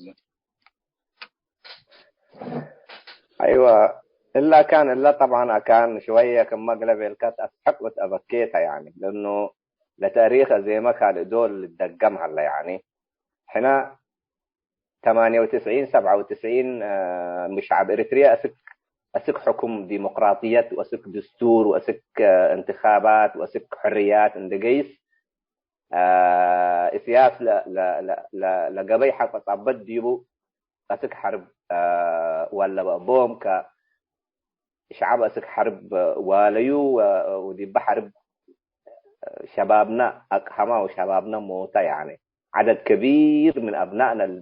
أيوة إلا طبعا كان شوية كما قلب الكات أسحق وتأبكيتها يعني لأنه لتاريخ زي ما كان دول الدقم هلا يعني حنا 98 97 مش عب إريتريا أسك حكم ديمقراطية وأسك دستور وأسك انتخابات وأسك حريات اندقيس سياس لا قبي حق طبت ديبو أسك حرب ولا بوم شعب أسك حرب واليو ودي بحرب شبابنا أقحما وشبابنا موتا يعني عدد كبير من أبنائنا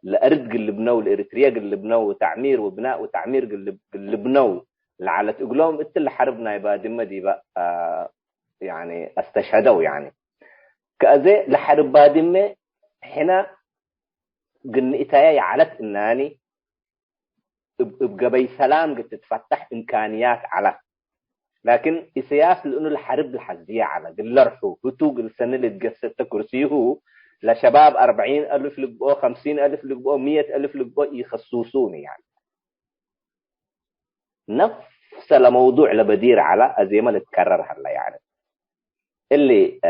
لأرد قلبناه لإريتريا قلبناه وتعمير وبناء وتعمير قلبناه لعلى تقولهم إنت اللي حربنا يبقى دم دي بقى يعني استشهدوا يعني كأذى لحرب بادمة هنا قلنا إتايا علت إناني بقبي سلام قد تتفتح إمكانيات على لكن السياسة لأنه الحرب الحزية على قلرحو هتوق السنة اللي تقصت كرسيه لشباب 40,000 لقبوا 50,000 لقبوا 100,000 لقبوا يخصوصوني يعني نفس الموضوع لبدير على زي ما تكرر هلا يعني اللي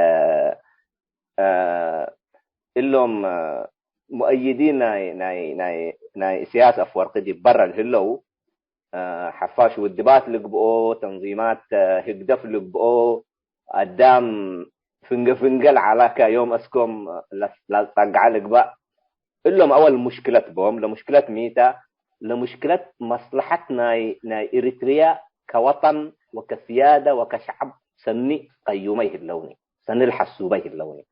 اللهم مؤيدين ناي سياسة أفورقي دي برا الهلو حفاش والدبات لقبوا تنظيمات هقدف لقبوا قدام فنقل على يوم أسكم لا تقع لقبا إلهم أول مشكلة بهم لمشكلة ميتا لمشكلة مصلحة ناي إريتريا كوطن وكسيادة وكشعب سني قيوميه اللوني سني الحسوبيه اللوني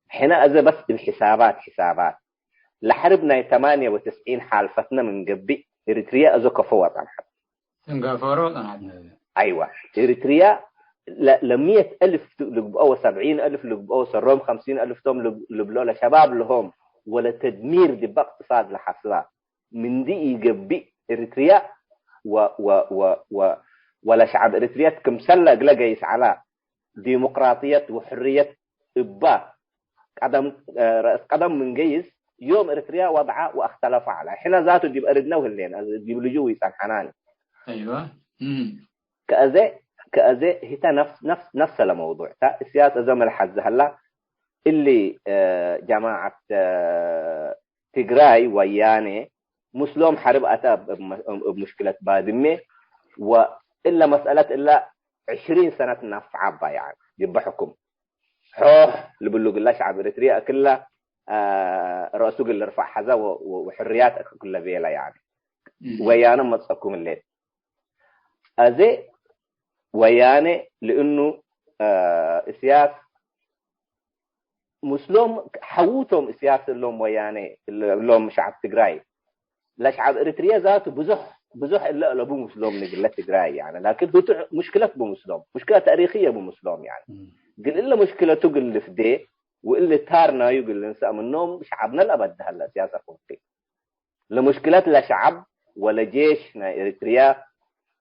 حين أذا بس الحسابات لحربنا 98 حالفتنا من قبي إريتريا أذا كفوة عن حد سنغافورة أيوة إريتريا ل100,000 لقبوا 70,000 لقبوا سرهم 50,000 توم لبلو لشباب لهم ولا تدمير دي باقتصاد لحصلها من دي يقبي إريتريا ولا شعب إريتريا كمسلق لقيس على ديمقراطية وحرية إبا قدم من قيس يوم إريتريا وضعه واختلف على حين ذاته دي بأردناه اللين دي بلجوه يسان حناني أيوة كأذى هي نفس الموضوع السياسة زي ما الحز هلا اللي جماعة تجراي وياني مسلم حرب أتى بمشكلة بادمة وإلا مسألة إلا 20 سنة نفعبها يعني يبقى حكم حوح اللي بلوغ الله شعب إريتريا كلها رأسوق اللي رفع حذا وحريات كلها بيلا يعني ويانا ما تصكم الليل أذى وياني لأنه السياسة مسلم حوتهم السياسة اللهم وياني اللهم شعب تجراي لا شعب إريتريا ذاته بزح إلا أبو مسلم نقول تجراي يعني لكن هو مشكلة بمسلم مشكلة تاريخية بمسلم يعني قل إلا مشكلة تقول في دي واللي تارنا يقول الإنسان منهم شعبنا الأبد هلا سياسة فوقي لمشكلات لا شعب ولا جيش نا إريتريا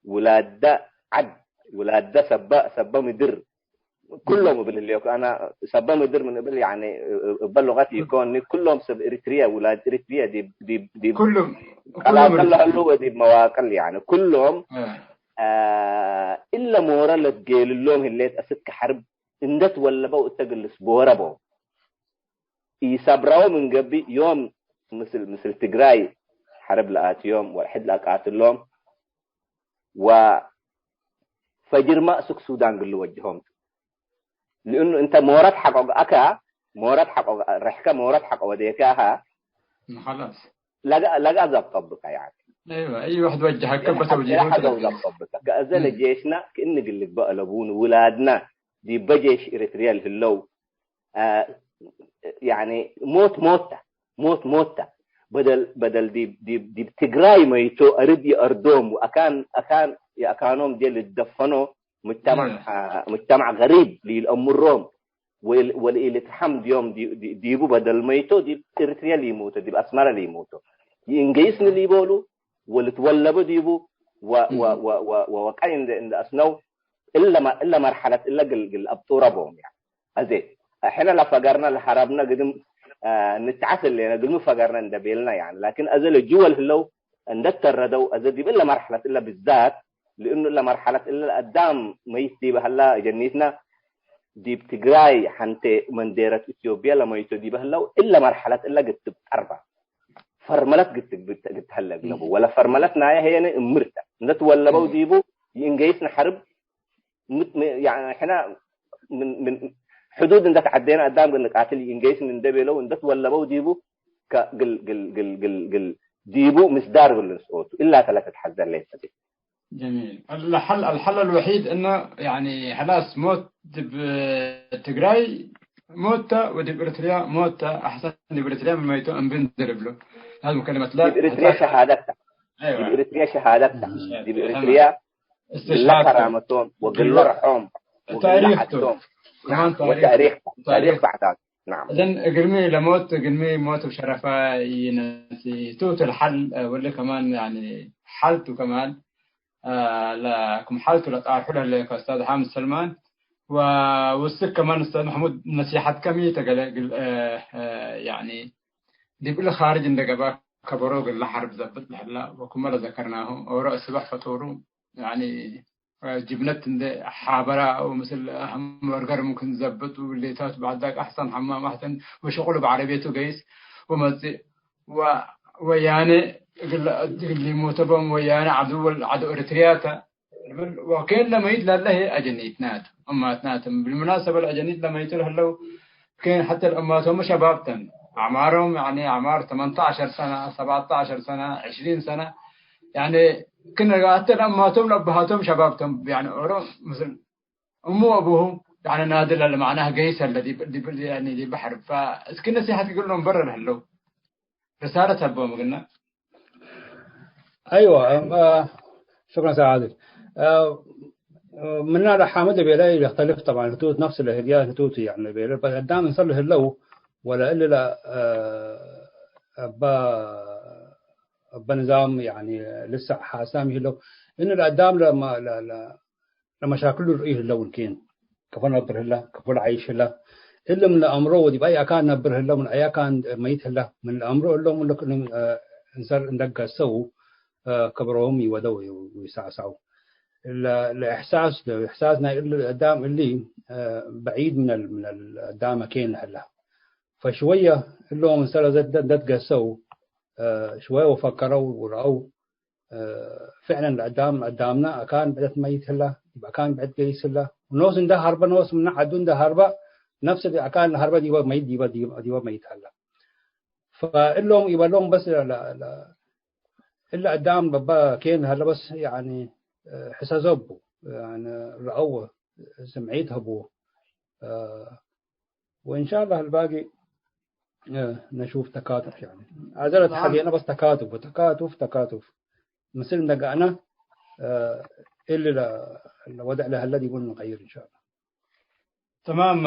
ولاد ده عد ولاد ده سبا مدر كلهم باللي أنا سبا مدر من قبل يعني بلغتي يكون كلهم سب إريتريا ولاد إريتريا دي كلهم كلهم دي مواقع يعني كلهم إلا مورا لتقيل لهم اللي أسد حرب إندت ولا بو تجلس بورا بو يسبروا من قبل يوم مثل تجراي حرب لقات يوم واحد لقات لهم وفجر مأسك السودان قل وجههم لأنه أنت مورد حق أكا مورد حق رحكة مورد حق وديكاها خلاص لقى زبطبك يعني ايوه اي واحد وجهك كبه توجيه حاجه زبطبك كأزل جيشنا كأن قل لك بقى لبون ولادنا دي بجيش إريتريا في اللو يعني موت بدل دي بتجراي ميتو أردي أردوم وأكانهم دي اللي تدفنوا مجتمع غريب للأمرهم واللي تحمد يوم ديبو بدل ميتو دي إريتريا اللي يموتوا دي بأسمار اللي يموتوا ينجيسن اللي يبولوا واللي تولبوا ديبو وكاين عند أسنو إلا مرحلة إلا قل أبطورة بهم يعني أزيد احنا لا فقرنا لحربنا قدم نتعسل لنا قدم فقرنا ندبيلنا يعني لكن ازل الجول هلو ندتردوا ازل دي الا مرحله الا بالذات لانه الا مرحله الا قدام ما يستيب هلا جنيتنا دي بتجراي حنت من ديره اثيوبيا لما يتدي بهلو الا مرحله الا قد اربع فرملت قد هلا قلبوا ولا فرملتنا هي امرته نتولبوا ديبو ينجيسنا حرب يعني احنا من حدود عندك عدينا قدام قلنا قاتل ينجيش من دبلو وندت ولا بو ديبو قل ديبو مسدار ولا صوت الا ثلاثه حزر ليس دي. جميل. الحل الوحيد انه يعني خلاص موت تجراي موتة ودي بريتريا موتة احسن دي بريتريا ما يتو ام بندرب له هذه كلمه لا دي بريتريا شهادتها ايوه دي بريتريا شهادتها دي بريتريا لا كرامتهم وقل رحهم تاريخهم نعم تاريخ بعدات نعم إذن قلمي لموت قلمي موت بشرفة ينسي توت الحل ولا كمان يعني حالته كمان لكم حالته لتعرفوا لك أستاذ حامد سلمان والسك كمان أستاذ محمود نصيحة كمية تقل يعني دي بقول خارج عندك بقى كبروق اللي حرب زبط لحلا وكمل ذكرناه أو رأس بح فطورو يعني جبنت حابرة أو مثل همبرجر ممكن تزبط واللي تات بعد ذاك أحسن حمام أحسن وشغله بعربيته قيس ومزي ويعني اللي موتبهم ويانا عدو إريترياتا وكان لما يتلا له أجنيتنات أماتناتهم بالمناسبة الأجنيت لما يتلا له كان حتى الأماتهم شبابتن أعمارهم يعني أعمار 18 سنة 17 سنة 20 سنة يعني كنا حتى أماتهم أبهاتهم شبابتهم يعني مثل أمه وأبوهم يعني نادل اللي معناها قيس الذي يعني دي بحر فكنا نصيحة يقول لهم برا هلو رسالة أبوهم قلنا أيوة شكرا سيد عادل من هذا حامد بيلاقي يختلف طبعا هتوت نفس الهديات هتوت يعني بيلاقي بس قدام نصلي هلو ولا إلا لا أبا نظام يعني لسه حاسامي هلو إنه القدام لما شاكله رئيه اللون كين كفن نبره الله كفن عيش الله إلا من الأمره ودي بأي أكان نبره الله من أي أكان ميت الله من الأمره إلا من لك إنسان عندك سو كبرهم يودوا ويسعسعوا الإحساسنا إلا القدام اللي بعيد من القدام كين الله فشوية اللي من سنة زدت قسوا شوية وفكروا ورأوا فعلا قدامنا كان بدت ميت الله يبقى كان بعد قيس الله ونوس ده هربا نوس من عدون ده هربا نفس اللي كان الهربا دي ميت دي ميت الله فإلهم يبقى لهم بس لا إلا قدام بابا كين هلا بس يعني حساسبه يعني رأوه سمعيتها بوه وإن شاء الله الباقي نشوف تكاتف يعني عزلت حقيقة بس تكاتف مثل نقعنا إلا الوضع له الذي يقول نغير إن شاء الله تمام.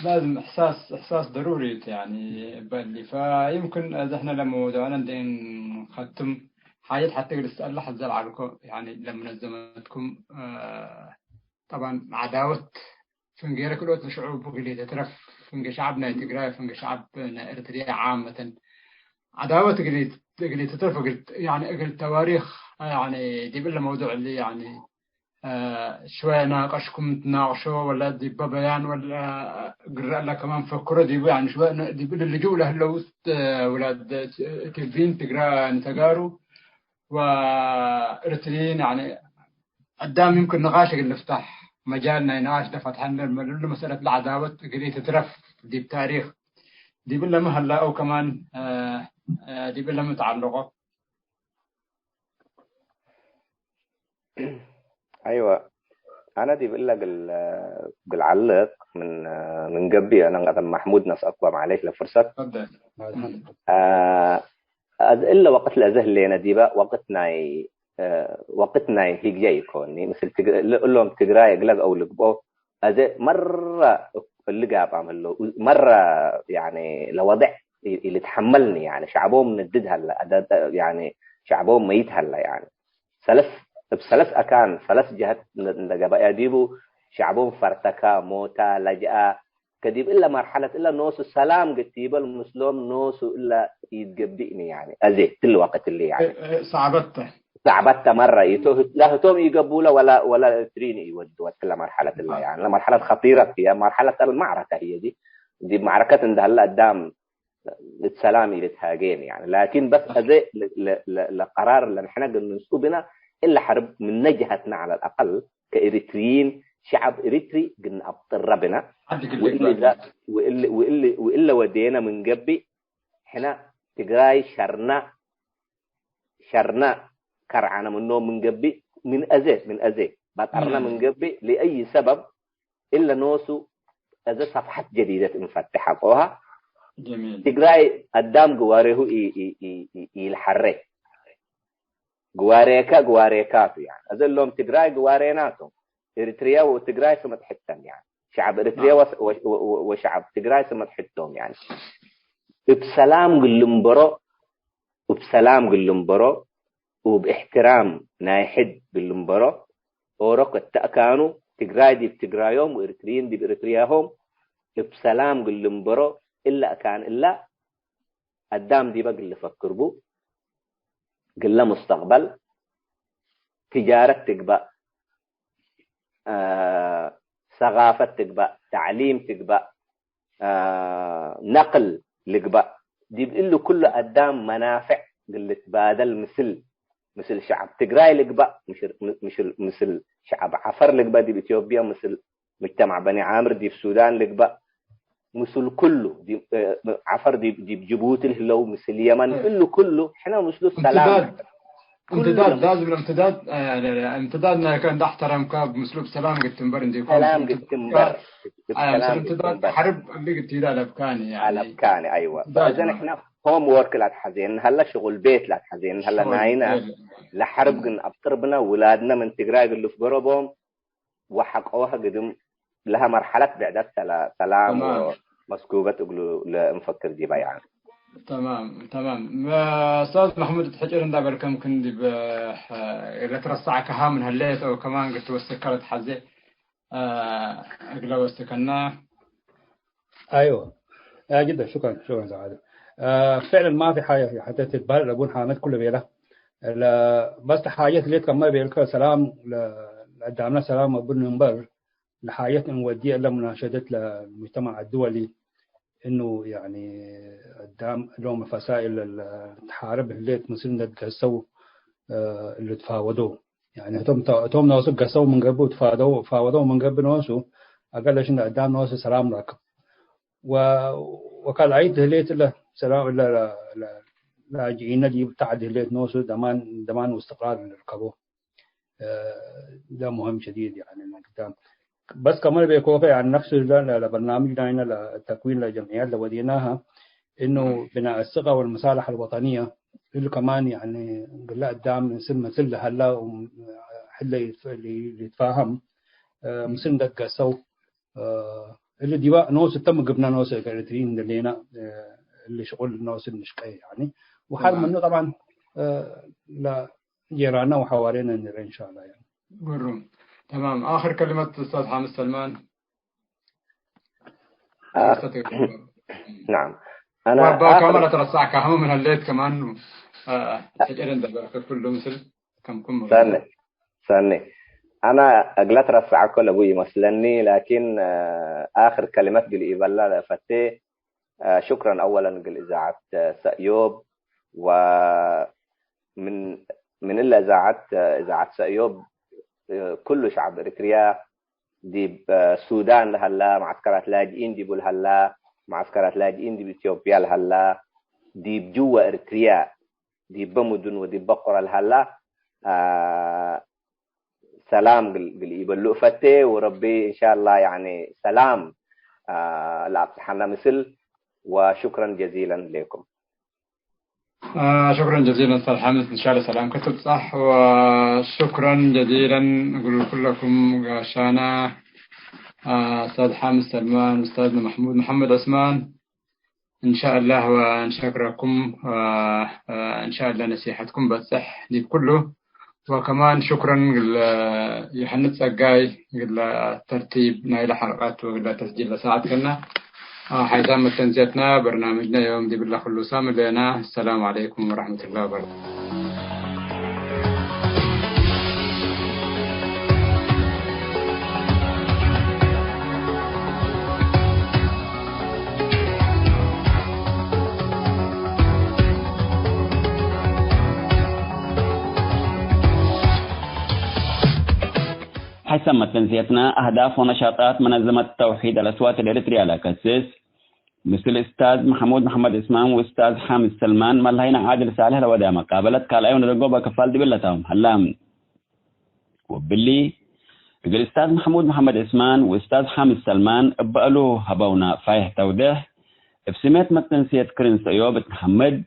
لازم إحساس ضروري يعني بالي. فيمكن إذا إحنا لما موضوعنا نختم حاجات حتى تسأل لحد زي عليكم يعني لما نزمتكم طبعا عداوة فنجيرة كل وقت شعوب قليلة ترف فنج شعبنا تجري فنج شعبنا إريتريا عامة عداوة قليلة ترف قلت يعني قلت تواريخ يعني دي بالله موضوع اللي يعني شوية ناقشكم تناقشوا ولا دي بيان ولا قرأ لك كمان فكرة دي يعني شوية دي اللي جو له لو ولاد تبين تقرأ نتقاروا وإرتلين يعني قدام يمكن نقاش اللي فتح مجالنا يناقش فتحنا مسألة العداوة قضية تترف دي بتاريخ دي بالله مهلا أو كمان دي بالله متعلقة. ايوه انا دي بقول لك بالعلق من قبي انا قدم محمود ناس اقوى عليك لفرصه تفضل. الا وقت الازه اللي دي بقى وقتنا هيك جاي يكوني مثل تقول لهم تقراي اقلق او لقبو هذا مره اللي قاعد اعمل له مره يعني لوضع اللي تحملني يعني شعبهم ندد هلا يعني شعبهم ميت هلا يعني بثلاث أكان ثلاث جهات نجابا يديبوا شعبهم فرتكا موتا لجأ كديب إلا مرحلة إلا نوس السلام قتيبة المسلم نوس إلا يتقبئني يعني أزي كل وقت اللي يعني صعبت مرة لا هتوم يقبوله ولا تريني يودوا كل مرحلة إلا يعني مرحلة خطيرة فيها مرحلة المعركة هي دي معركة عند هلا قدام السلام اللي تهاجين يعني لكن بس أزي لقرار اللي نحن نسوبنا إلا حرب من نجهتنا على الأقل كإريتريين شعب إريتري قلنا أبطل ربنا وإلا ودينا من قبي حنا تقراي شرنا كرعنا منهم من قبي من أزي بطرنا من قبي لأي سبب إلا نوسو أزي صفحة جديدة انفتح قوها تقراي قدام قواريه يلحرك جواريكاتو يعني أزل لهم تجراي جواريناتهم إريتريا وتجراي سمت حتهم يعني شعب إريتريا وشعب تجراي سمت حتهم يعني بسلام قلنبرو وباحترام نايحد قلنبرو ورق التأكانو تجراي دي بتجرايهم وإريتريين دي بإريترياهم بسلام قلنبرو إلا أكان إلا قدام دي بقى اللي فكر بو قلنا مستقبل تجارتك بقى ثقافتك بقى تعليمتك بقى نقل لك بقى دي بقول له كله قدام منافع اللي تبادل مثل شعب تجراي لك بقى مش مثل شعب عفر لك بقى دي بإثيوبيا مثل مجتمع بني عامر دي في السودان لك بقى مثل كله دي عفر دي بجيبوتي لو مثل اليمن كله احنا مثل السلام امتداد لازم امتدادنا كان ده احترام كاب مسلوب سلام قلت مبرن دي سلام قلت مبر امتداد حرب اللي قلت له الابكاني يعني الابكاني ايوه فاذا احنا هوم وورك لا تحزين هلا شغل بيت لا تحزين هلا ناينا لحرب قن ابطربنا اولادنا من تجراي اللي في قربهم وحقوها قدم لها مرحلة بعدت سلام ومسكوبة أقولوا لمفكر دي يعني. تمام أستاذ محمود تحجر إن دابر كم كندي إذا ترصع كها من هالليت أو كمان قلت وسكرت حزي أقلا وسكناه. أيوة جدا شكرا سعادة. فعلا ما في حاجة حتى تتبهر لأبون حامد كله بيلا بس حاجات اللي كمان بيلك سلام لدعمنا سلام أبون نمبر لحاجات نوديها لمناشدة للمجتمع الدولي إنه يعني قدام لهم فسائل الحرب اللي تمثلنا تقسوا اللي تفاوضوا يعني توم نوصل قسوا من قبل تفاوضوا من قبل نوصل أقل شيء قدام نوصل سلام راكب وقال عيد هليت له سلام لا لاجئين اللي بتعد هليت نوصل ضمان واستقرار للركبوه ده مهم شديد يعني قدام بس كمان بيكون عن نفس البرنامج هنا لتكوين الجمعيات اللي وديناها إنه بناء الثقة والمصالح الوطنية اللي كمان يعني قلنا قدام مثل هلا اللي يتفاهم مسندة قسو اللي ديوا نوس تم قبنا نوس كاريترين اللينا اللي شغل نوس النشقي يعني وحال منه طبعا لا جيراننا وحوالينا إن شاء الله يعني. قرون تمام. آخر كلمة أستاذ حامد سلمان. نعم أنا كمان ترى كهم من الليل كمان حجرين ده كله مثل كم سنة أنا أقلت رفع كل أبوي مسلني لكن آخر كلمات قل إيبالا فتي شكرا أولا قل إذاعة سأيوب ومن إلا إذاعة سأيوب كل شعب إريتريا دي السودان لهلا معسكرات لاجئين دي بالهلا معسكرات لاجئين دي بإثيوبيا لهلا دي بجوا إريتريا دي بمدن ودي بقرة لهلا سلام قل يبلو فتي وربي إن شاء الله يعني سلام لا حنا مثل وشكرا جزيلا لكم. شكرا جزيلا أستاذ حامد إن شاء الله سلام كتب صح وشكرا جزيلا أقول كلكم عشان أستاذ حامد سلمان أستاذنا محمد عثمان إن شاء الله ونشكركم إن شاء الله نصيحتكم بتصح دي كله وكمان شكرا يحنت سقاي ترتيب نايل حلقات وتسجيل ساعات كنا حيثام تنزيتنا برنامجنا يوم دي بالله كله سامر لنا. السلام عليكم ورحمة الله وبركاته. حسب تنسيتنا أهداف ونشاطات منظمة توحيد الأصوات الإريترية لكسس مثل أستاذ محمد إسماعيل وأستاذ حامد سلمان ملهينا عادل صالح لودا مقابلة كالايون رقوبة كفال دي بلتهم هلام وباللي يقول أستاذ محمد إسماعيل وأستاذ حامد سلمان بقالوا هبونا فايه توضيح بسمات متنسيت كرنس أيوب محمد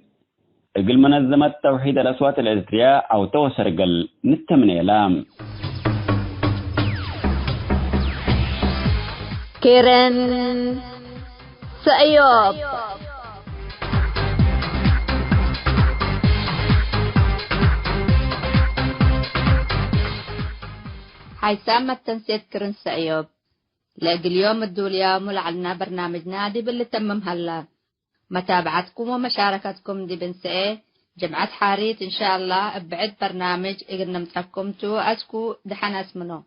يقول منظمة توحيد الأصوات الإريترية أو توسر قل نتمن إعلام كيرن سأيوب حيثام التنسيت كرن سأيوب لاقي اليوم اليوم ولعلنا برنامجنا دي باللي تمم هلا متابعتكم ومشاركتكم دي بنسئة جمعة حاريت إن شاء الله بعد برنامج إقرنا متركم تو أسكو دحنا اسمنو